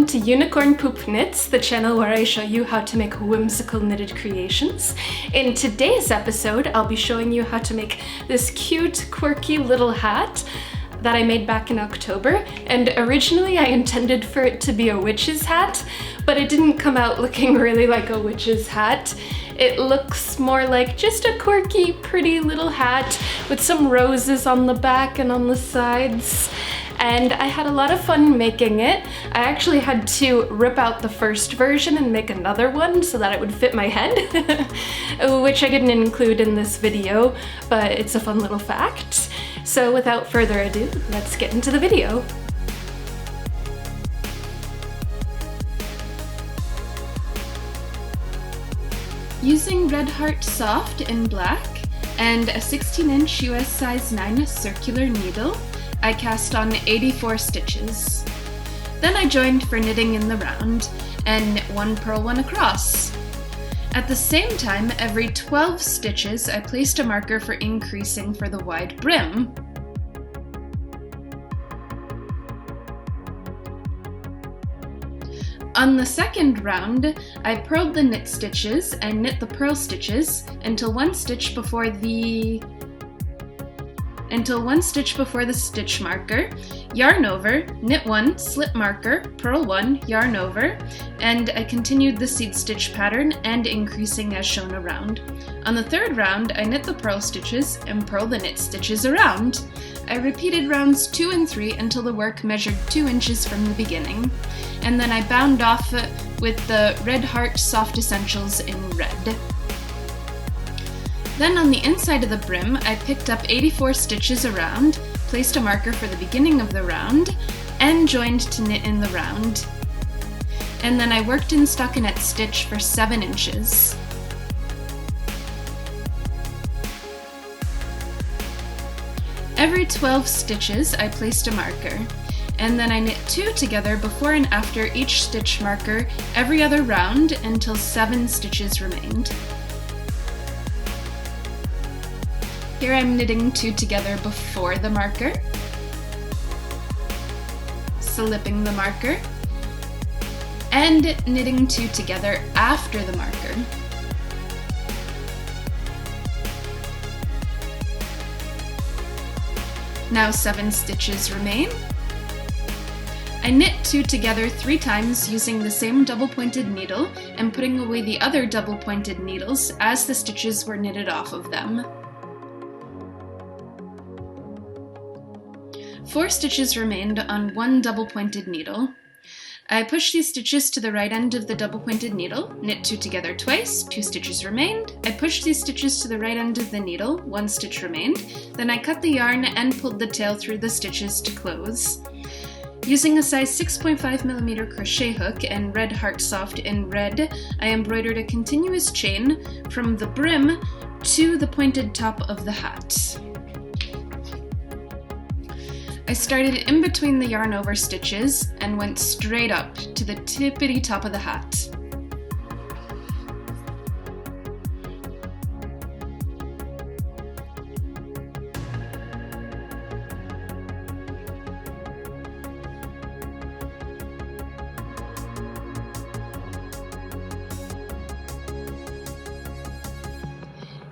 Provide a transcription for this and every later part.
to Unicorn Poop Knits, the channel where I show you how to make whimsical knitted creations. In today's episode, I'll be showing you how to make this cute, quirky little hat that I made back in October, and originally I intended for it to be a witch's hat, but it didn't come out looking really like a witch's hat. It looks more like just a quirky, pretty little hat with some roses on the back and on the sides. And I had a lot of fun making it. I actually had to rip out the first version and make another one so that it would fit my head, which I didn't include in this video, but it's a fun little fact. So without further ado, let's get into the video. Using Red Heart Soft in black and a 16-inch US size 9 circular needle, I cast on 84 stitches. Then I joined for knitting in the round and knit 1 purl 1 across. At the same time, every 12 stitches I placed a marker for increasing for the wide brim. On the second round, I purled the knit stitches and knit the purl stitches until one stitch before the stitch marker, yarn over, knit 1, slip marker, purl 1, yarn over, and I continued the seed stitch pattern and increasing as shown around. On the third round, I knit the purl stitches and purl the knit stitches around. I repeated rounds 2 and 3 until the work measured 2 inches from the beginning, and then I bound off with the Red Heart Soft Essentials in red. Then on the inside of the brim, I picked up 84 stitches around, placed a marker for the beginning of the round, and joined to knit in the round. And then I worked in stockinette stitch for 7 inches. Every 12 stitches, I placed a marker, and then I knit 2 together before and after each stitch marker every other round until 7 stitches remained. Here I'm knitting 2 together before the marker, slipping the marker, and knitting 2 together after the marker. Now 7 stitches remain. I knit 2 together 3 times using the same double-pointed needle and putting away the other double-pointed needles as the stitches were knitted off of them. 4 stitches remained on 1 double-pointed needle. I pushed these stitches to the right end of the double-pointed needle, knit 2 together twice, 2 stitches remained. I pushed these stitches to the right end of the needle, 1 stitch remained. Then I cut the yarn and pulled the tail through the stitches to close. Using a size 6.5mm crochet hook and Red Heart Soft in red, I embroidered a continuous chain from the brim to the pointed top of the hat. I started in between the yarn over stitches and went straight up to the tippity top of the hat.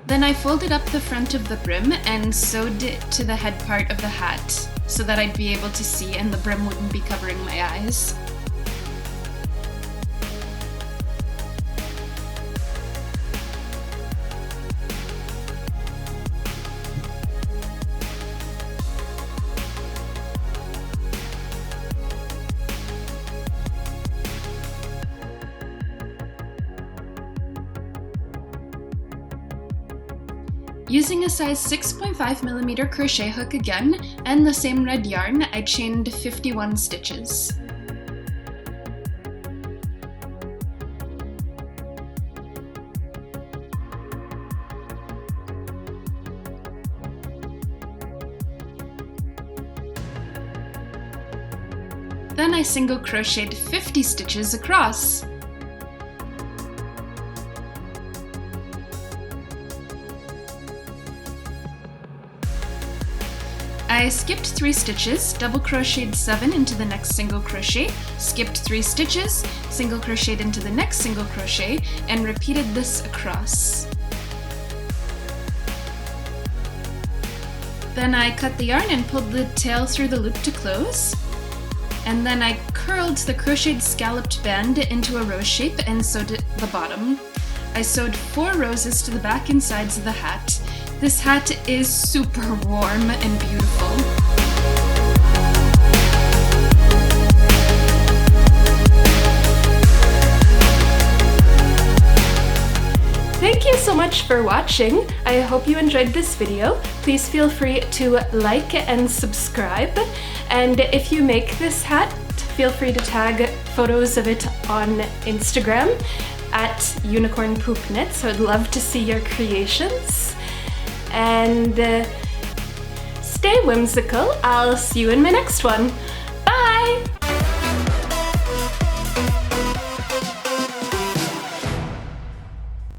Then I folded up the front of the brim and sewed it to the head part of the hat, so that I'd be able to see and the brim wouldn't be covering my eyes. Using a size 6.5mm crochet hook again, and the same red yarn, I chained 51 stitches. Then I single crocheted 50 stitches across. I skipped 3 stitches, double crocheted 7 into the next single crochet, skipped 3 stitches, single crocheted into the next single crochet, and repeated this across. Then I cut the yarn and pulled the tail through the loop to close. And then I curled the crocheted scalloped band into a rose shape and sewed the bottom. I sewed 4 roses to the back and sides of the hat. This hat is super warm and beautiful. Thank you so much for watching. I hope you enjoyed this video. Please feel free to like and subscribe. And if you make this hat, feel free to tag photos of it on Instagram at Unicorn Poop Knits. I would love to see your creations. And stay whimsical. I'll see you in my next one.